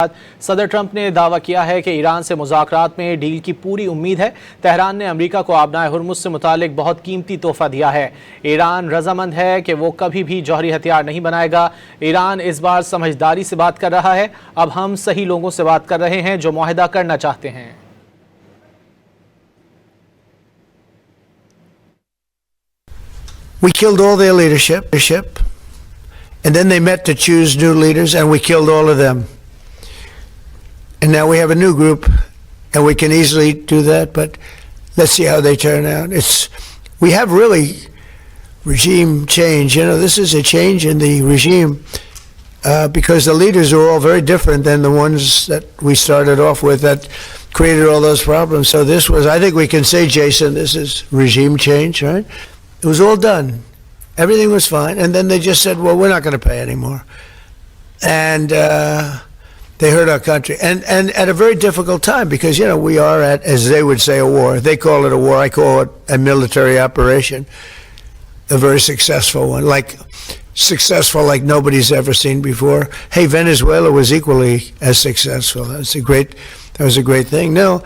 सदर ट्रंप ने दावा किया है कि ईरान से मुज़ाकरात में डील की पूरी उम्मीद है। तेहरान ने अमेरिका को आबनाए हुर्मुज़ से मुतालिक बहुत कीमती तोहफा दिया है। ईरान रजामंद है कि वो कभी भी जौहरी हथियार नहीं बनाएगा। ईरान इस बार समझदारी से बात कर रहा है। अब हम सही लोगों से बात कर रहे हैं जो मुआहदा करना चाहते हैं। We killed all their leadership, and then they met to choose new leaders, and we killed all of them. And now we have a new group, and we can easily do that, but let's see how they turn out. We have really regime change. You know, this is a change in the regime because the leaders are all very different than the ones that we started off with that created all those problems. So this was, I think we can say, Jason, this is regime change, right? It was all done. Everything was fine. And then they just said, well, we're not going to pay anymore. And they hurt our country. And at a very difficult time because, you know, we are at, as they would say, a war. They call it a war. I call it a military operation. A very successful one. Successful like nobody's ever seen before. Hey, Venezuela was equally as successful. That was a great thing. No,